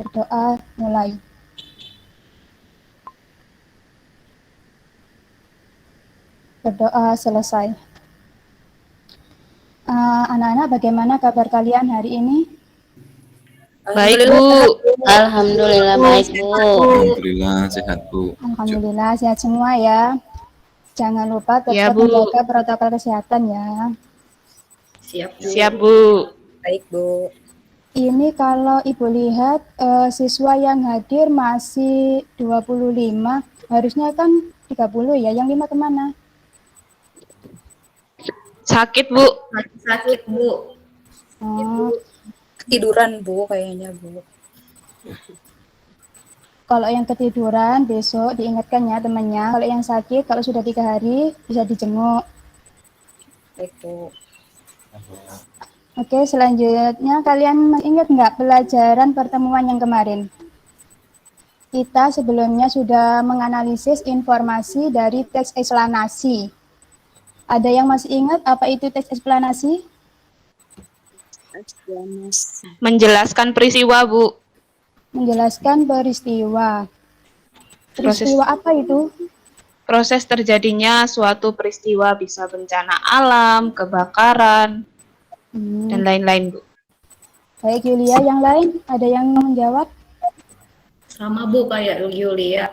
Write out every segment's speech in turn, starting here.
Berdoa mulai. Berdoa selesai. Anak-anak, bagaimana kabar kalian hari ini? Baik, Bu. Alhamdulillah baik, Bu. Alhamdulillah sehat, Bu. Alhamdulillah sehat semua ya. Jangan lupa Ya, tetap Bu. menjaga protokol kesehatan ya. Siap, Bu. Siap, Bu. Baik, Bu. Ini kalau Ibu lihat siswa yang hadir masih 25, harusnya kan 30 ya, yang 5 kemana? Sakit, Bu. Sakit, Bu. Oh, Ketiduran, Bu, kayaknya, Bu. kalau yang ketiduran besok diingatkan ya temannya. Kalau yang sakit, kalau sudah 3 hari bisa dijenguk. Baik, Bu. Oke, selanjutnya kalian ingat nggak pelajaran pertemuan yang kemarin? Kita sebelumnya sudah menganalisis informasi dari teks eksplanasi. Ada yang masih ingat apa itu teks eksplanasi? Menjelaskan peristiwa, Bu. Menjelaskan peristiwa. Peristiwa apa itu? Proses terjadinya suatu peristiwa, bisa bencana alam, kebakaran, dan lain-lain, Bu. Baik, Yulia, yang lain ada yang menjawab? Sama, Bu, kayak Yulia.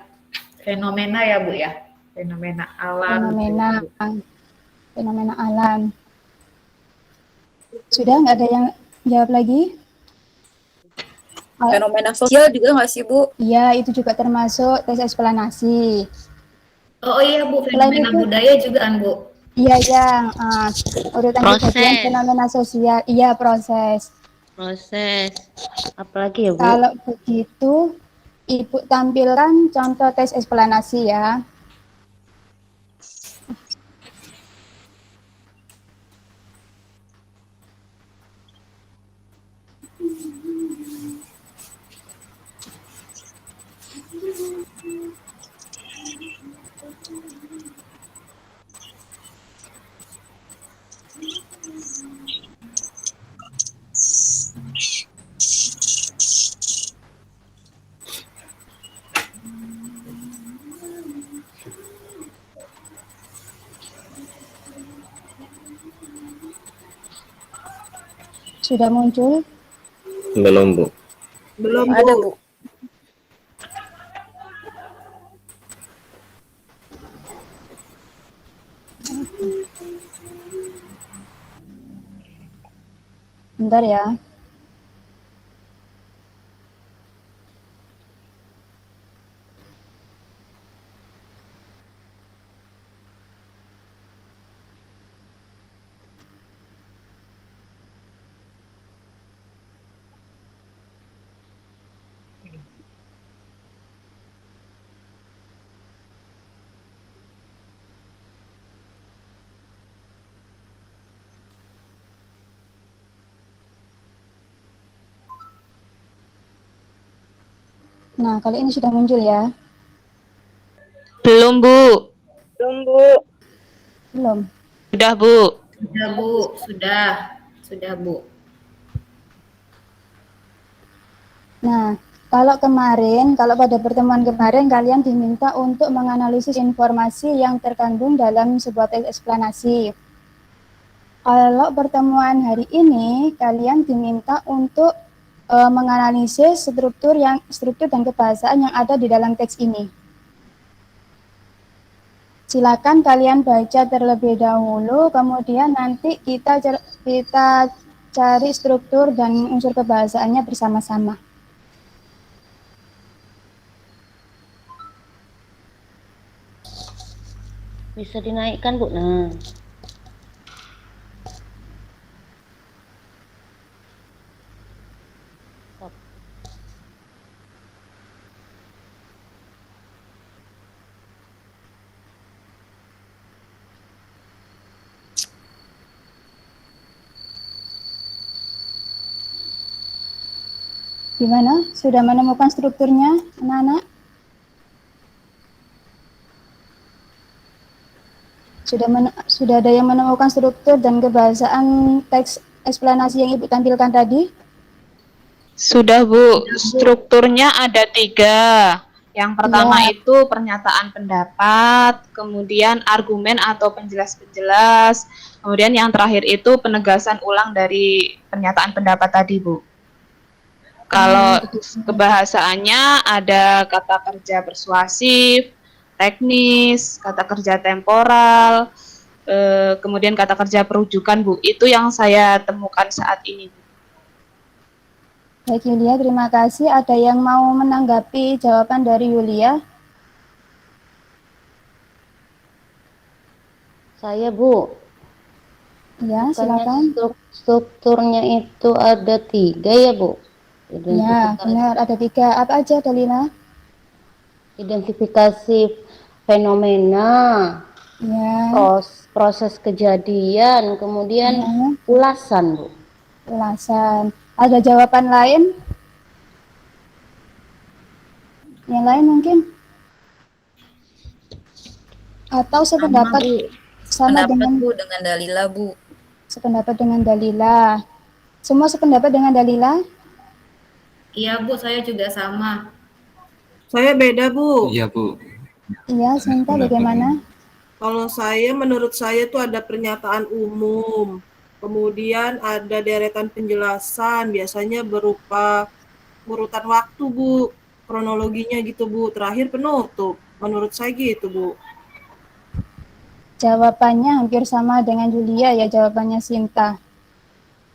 Fenomena ya, Bu, ya? Fenomena alam. Fenomena alam. Sudah nggak ada yang jawab lagi? Fenomena sosial juga nggak sih, Bu? Iya, itu juga termasuk teks eksplanasi. Oh iya, Bu, fenomena budaya juga kan, Bu? Iya, yang urutan kejadian fenomena sosial. Iya, proses. Apalagi ya, Bu? Kalau begitu, Ibu tampilkan contoh teks eksplanasi ya. Sudah muncul? Belum, Bu. Belum, ada, Bu. Bentar ya. Nah, kali ini sudah muncul ya? Belum, Bu. Belum. Sudah, Bu. Sudah, Bu. Sudah, Bu. Nah, kalau pada pertemuan kemarin kalian diminta untuk menganalisis informasi yang terkandung dalam sebuah teks eksplanasi. Kalau pertemuan hari ini kalian diminta untuk menganalisis struktur dan kebahasaan yang ada di dalam teks ini. Silakan kalian baca terlebih dahulu, kemudian nanti kita cari struktur dan unsur kebahasaannya bersama-sama. Bisa dinaikkan, Bu. Nah. Gimana? Sudah menemukan strukturnya, anak-anak? Sudah ada yang menemukan struktur dan kebahasaan teks eksplanasi yang Ibu tampilkan tadi? Sudah, Bu. Strukturnya ada 3. Yang pertama Iya. itu pernyataan pendapat, kemudian argumen atau penjelas-penjelas, kemudian yang terakhir itu penegasan ulang dari pernyataan pendapat tadi, Bu. Kalau kebahasaannya ada kata kerja persuasif, teknis, kata kerja temporal, kemudian kata kerja perujukan, Bu. Itu yang saya temukan saat ini, Bu. Baik Yulia, terima kasih. Ada yang mau menanggapi jawaban dari Yulia? Saya, Bu. Ya, Bukannya silakan. strukturnya itu ada 3 ya, Bu? Ya, benar. Ada 3. Apa aja, Dalina? Identifikasi fenomena, Ya, proses kejadian, kemudian ya, ulasan, Bu. ulasan. Ada jawaban lain? Yang lain mungkin? Atau sependapat Bu. sama Pendapat dengan Bu dengan Dalila, Bu. sependapat dengan Dalila? Semua sependapat dengan Dalila? Iya, Bu, saya juga sama. Saya beda, Bu. Iya, Bu. Iya, Sinta bagaimana? Kalau saya, menurut saya tuh ada pernyataan umum, kemudian ada deretan penjelasan, biasanya berupa urutan waktu, Bu, kronologinya gitu, Bu. Terakhir penutup, menurut saya gitu, Bu. Jawabannya hampir sama dengan Julia ya, jawabannya Sinta.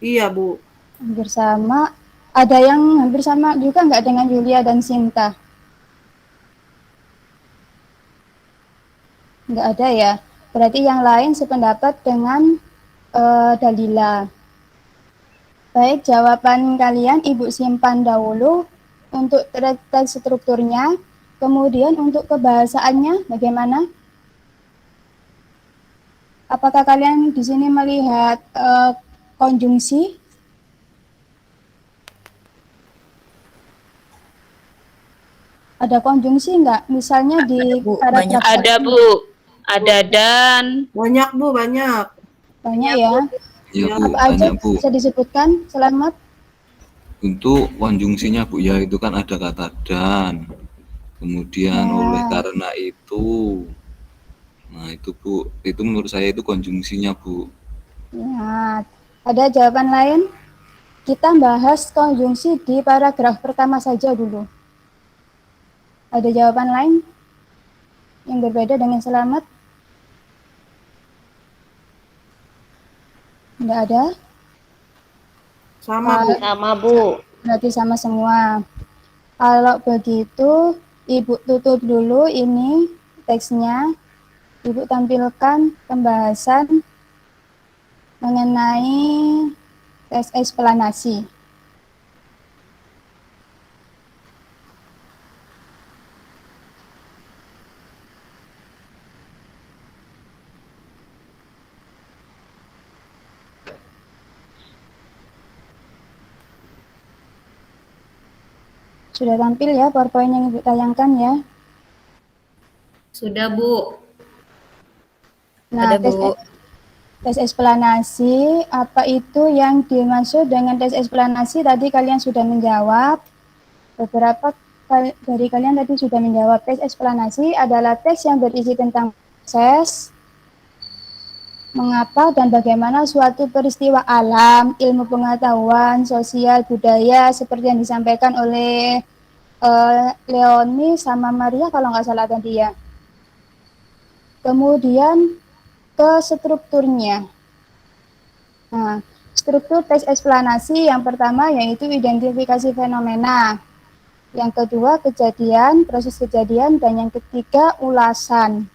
Iya, Bu. Hampir sama. Ada yang hampir sama juga nggak dengan Julia dan Sinta? Nggak ada ya. Berarti yang lain sependapat dengan Dalila. Baik, jawaban kalian Ibu simpan dahulu untuk teks strukturnya. Kemudian untuk kebahasaannya bagaimana? Apakah kalian di sini melihat konjungsi? Ada konjungsi nggak? Misalnya di Bu, paragraf banyak. Ada, Bu. Ada dan. Banyak, Bu, banyak. banyak ya. Iya, Ya, Bu. Apa aja Banyak, Bu. bisa disebutkan? Selamat. Untuk konjungsinya, Bu, ya itu kan ada kata dan. Kemudian Ya. oleh karena itu. Nah, itu, Bu. Itu menurut saya itu konjungsinya, Bu. Ya. Ada jawaban lain? Kita bahas konjungsi di paragraf pertama saja dulu. Ada jawaban lain yang berbeda dengan selamat? Tidak ada? Sama, Bu. Sama, Bu. Berarti sama semua. Kalau begitu, Ibu tutup dulu ini teksnya. Ibu tampilkan pembahasan mengenai tes eksplanasi. Sudah tampil ya PowerPoint yang Ibu tayangkan ya? Sudah, Bu. Nah, Ada, Bu. tes eksplanasi, apa itu yang dimaksud dengan tes eksplanasi? Tadi kalian sudah menjawab. Beberapa dari kalian tadi sudah menjawab. Tes eksplanasi adalah tes yang berisi tentang proses, mengapa dan bagaimana suatu peristiwa alam, ilmu pengetahuan, sosial, budaya, seperti yang disampaikan oleh Leoni sama Maria kalau nggak salah tadi ya. Kemudian ke strukturnya. Nah, struktur tes eksplanasi yang pertama yaitu identifikasi fenomena. Yang kedua kejadian, proses kejadian, dan yang ketiga ulasan.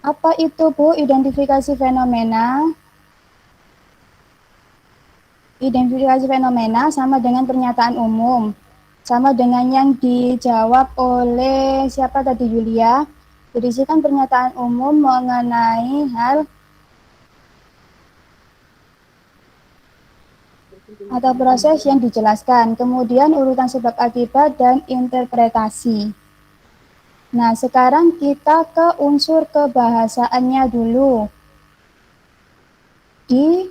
Apa itu, Bu, identifikasi fenomena? Identifikasi fenomena sama dengan pernyataan umum. Sama dengan yang dijawab oleh siapa tadi, Yulia? Berisikan pernyataan umum mengenai hal atau proses yang dijelaskan. Kemudian urutan sebab akibat dan interpretasi. Nah, sekarang kita ke unsur kebahasaannya dulu. Di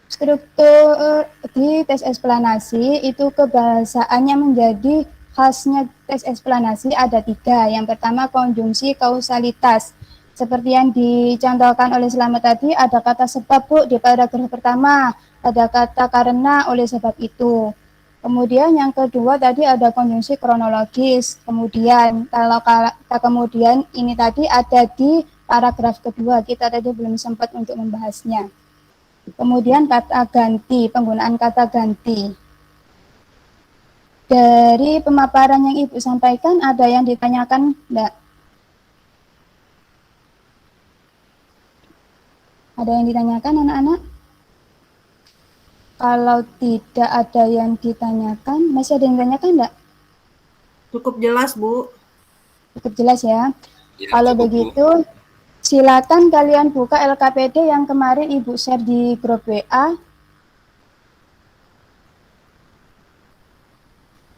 struktur di teks eksplanasi itu kebahasaannya menjadi khasnya teks eksplanasi ada 3. Yang pertama konjungsi kausalitas. Seperti yang dicontohkan oleh Slamet tadi, ada kata sebab Bu di paragraf pertama, ada kata karena oleh sebab itu. Kemudian yang kedua tadi ada konjungsi kronologis. Kemudian kalau kata kemudian ini tadi ada di paragraf kedua, kita tadi belum sempat untuk membahasnya. Kemudian kata ganti, penggunaan kata ganti. Dari pemaparan yang Ibu sampaikan ada yang ditanyakan enggak? Ada yang ditanyakan anak-anak? Kalau tidak ada yang ditanyakan, masih ada yang ditanyakan enggak? Cukup jelas, Bu. Cukup jelas ya. Ya, Kalau cukup, Bu. begitu, silakan kalian buka LKPD yang kemarin Ibu share di grup WA.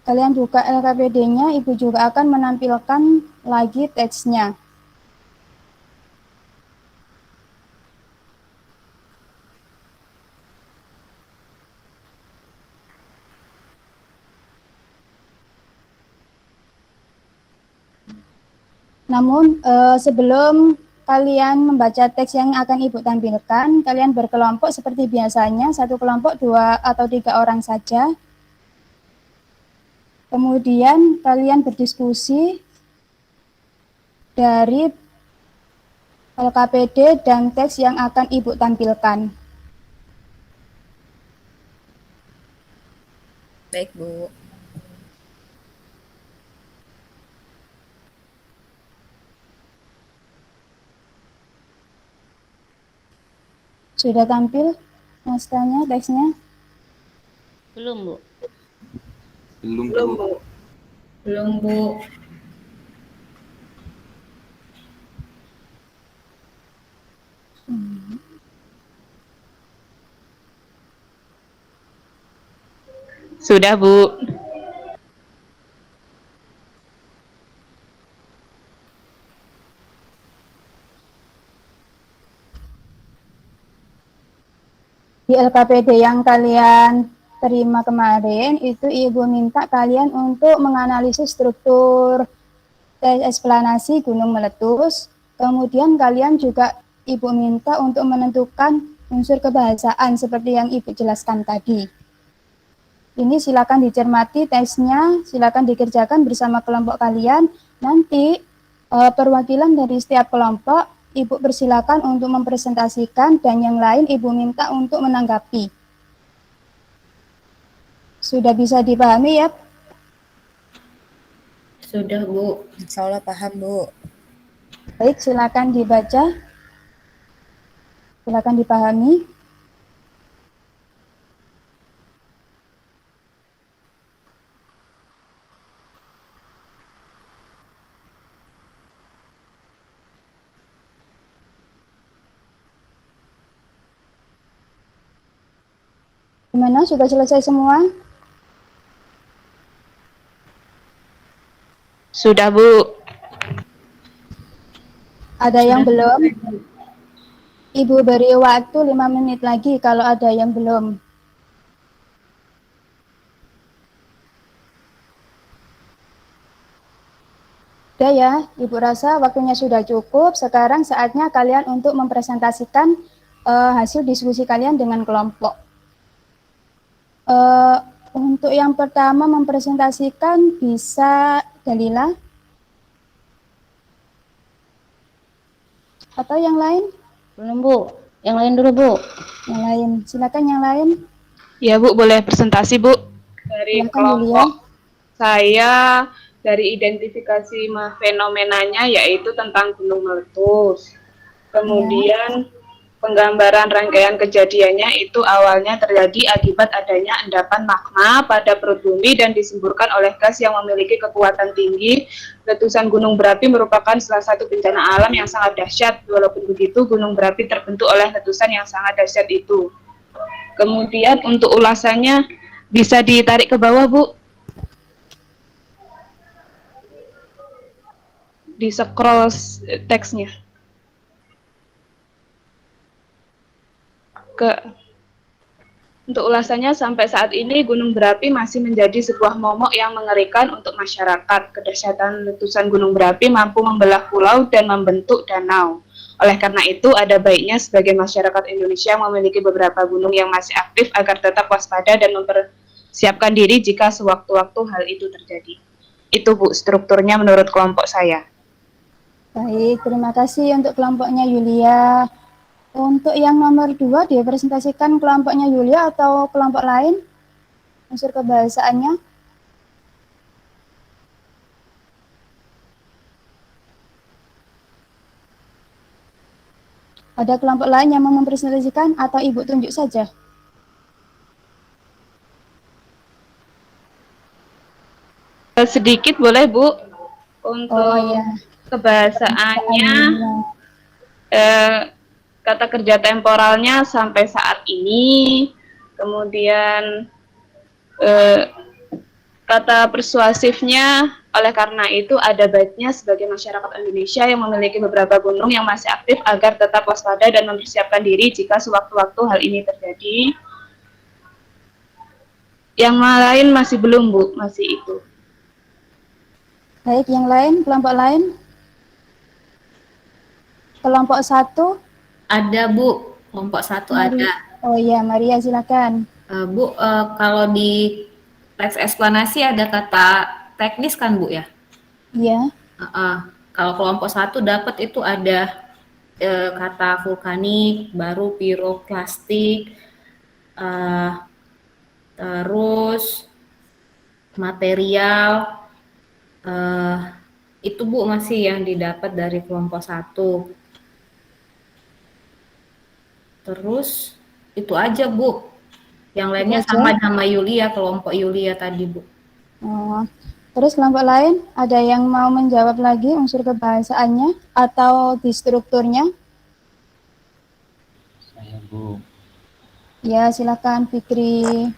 Kalian buka LKPD-nya, Ibu juga akan menampilkan lagi teksnya. Namun sebelum kalian membaca teks yang akan Ibu tampilkan, kalian berkelompok seperti biasanya, satu kelompok 2 atau 3 orang saja. Kemudian kalian berdiskusi dari LKPD dan teks yang akan Ibu tampilkan. Baik, Bu. Sudah tampil naskahnya, teksnya? Belum, Bu. Belum, Belum, Bu. Bu. Belum, Bu. Sudah, Bu. Di LKPD yang kalian terima kemarin, itu Ibu minta kalian untuk menganalisis struktur teks eksplanasi gunung meletus. Kemudian kalian juga Ibu minta untuk menentukan unsur kebahasaan seperti yang Ibu jelaskan tadi. Ini silakan dicermati teksnya, silakan dikerjakan bersama kelompok kalian. Nanti perwakilan dari setiap kelompok Ibu persilakan untuk mempresentasikan dan yang lain Ibu minta untuk menanggapi. Sudah bisa dipahami ya? Sudah, Bu. Insya Allah paham, Bu. Baik, silakan dibaca. Silakan dipahami. Gimana? Sudah selesai semua? Sudah, Bu. Ada yang Sudah belum? selesai, Bu. Ibu beri waktu 5 menit lagi kalau ada yang belum. Udah ya, Ibu rasa waktunya sudah cukup. Sekarang saatnya kalian untuk mempresentasikan hasil diskusi kalian dengan kelompok. Untuk yang pertama mempresentasikan bisa Dalila atau yang lain? Belum, Bu. Yang lain dulu, Bu. Yang lain, silakan yang lain. Ya, Bu, boleh presentasi, Bu. Dari Silakan kelompok Yulia. saya, dari identifikasi fenomenanya yaitu tentang gunung meletus. Kemudian penggambaran rangkaian kejadiannya itu awalnya terjadi akibat adanya endapan magma pada perut bumi dan disemburkan oleh gas yang memiliki kekuatan tinggi. Letusan gunung berapi merupakan salah satu bencana alam yang sangat dahsyat. Walaupun begitu, gunung berapi terbentuk oleh letusan yang sangat dahsyat itu. Kemudian untuk ulasannya bisa ditarik ke bawah, Bu. Di scroll teksnya. Untuk ulasannya, sampai saat ini gunung berapi masih menjadi sebuah momok yang mengerikan untuk masyarakat. Kedahsyatan letusan gunung berapi mampu membelah pulau dan membentuk danau. Oleh karena itu, ada baiknya sebagai masyarakat Indonesia memiliki beberapa gunung yang masih aktif agar tetap waspada dan mempersiapkan diri jika sewaktu-waktu hal itu terjadi. Itu, Bu, strukturnya menurut kelompok saya. Baik, terima kasih untuk kelompoknya Yulia. Untuk yang nomor 2, dipresentasikan kelompoknya Yulia atau kelompok lain unsur kebahasaannya. Ada kelompok lain yang mau mempresentasikan atau Ibu tunjuk saja? Sedikit boleh, Bu, untuk Oh ya, kebahasaannya. Kata kerja temporalnya sampai saat ini, kemudian kata persuasifnya, oleh karena itu ada baiknya sebagai masyarakat Indonesia yang memiliki beberapa gunung yang masih aktif agar tetap waspada dan mempersiapkan diri jika sewaktu-waktu hal ini terjadi. Yang lain masih belum, Bu, masih itu. Baik, yang lain, kelompok lain? Kelompok 1, Ada Bu, kelompok 1 ada. oh iya, Maria silakan. Bu, kalau di teks eksplanasi ada kata teknis kan Bu ya? Iya, Kalau kelompok 1 dapat itu ada kata vulkanik, baru piroklastik, terus material, itu Bu masih yang didapat dari kelompok 1. Terus itu aja Bu. Yang lainnya Itu aja? sama sama Yulia, kelompok Yulia tadi Bu. Oh, terus kelompok lain, ada yang mau menjawab lagi unsur kebahasaannya atau di strukturnya? Saya Bu, Ya, silakan Fikri.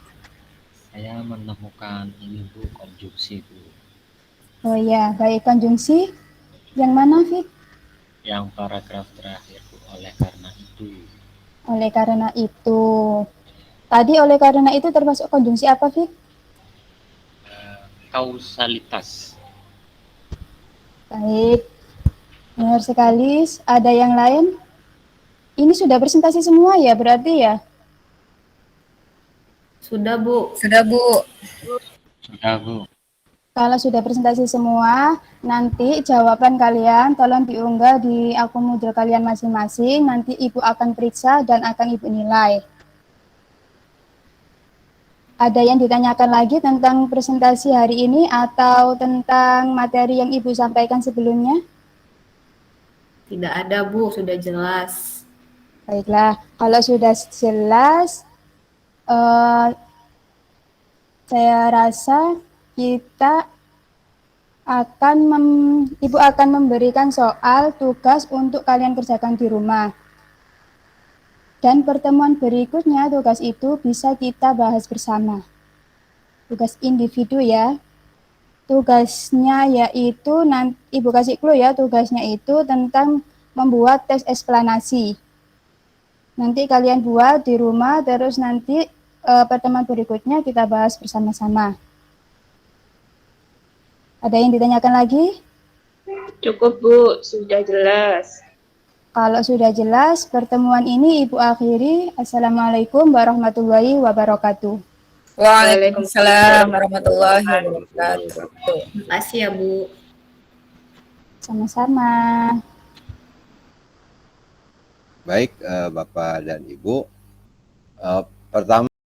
saya menemukan ini Bu, konjungsi Bu, Oh ya, baik, konjungsi. Yang mana, Fik? yang paragraf terakhir Bu, oleh karena itu. Oleh karena itu. Tadi oleh karena itu termasuk konjungsi apa, Fik? Kausalitas. Baik, benar sekali. Ada yang lain? Ini sudah presentasi semua ya, berarti ya? Sudah Bu. Sudah Bu. Kalau sudah presentasi semua, nanti jawaban kalian tolong diunggah di akun Moodle kalian masing-masing. Nanti Ibu akan periksa dan akan Ibu nilai. Ada yang ditanyakan lagi tentang presentasi hari ini atau tentang materi yang Ibu sampaikan sebelumnya? Tidak ada Bu, sudah jelas. Baiklah, kalau sudah jelas, saya rasa kita Ibu akan memberikan soal tugas untuk kalian kerjakan di rumah. Dan pertemuan berikutnya tugas itu bisa kita bahas bersama. Tugas individu ya. Tugasnya yaitu, nanti Ibu kasih clue ya, tugasnya itu tentang membuat teks eksplanasi. Nanti kalian buat di rumah, terus nanti pertemuan berikutnya kita bahas bersama-sama. Ada yang ditanyakan lagi? Cukup, Bu, sudah jelas. Kalau sudah jelas, pertemuan ini Ibu akhiri. Assalamualaikum warahmatullahi wabarakatuh. Waalaikumsalam warahmatullahi wabarakatuh. Terima kasih ya Bu. Sama-sama. Baik, Bapak dan Ibu. Pertama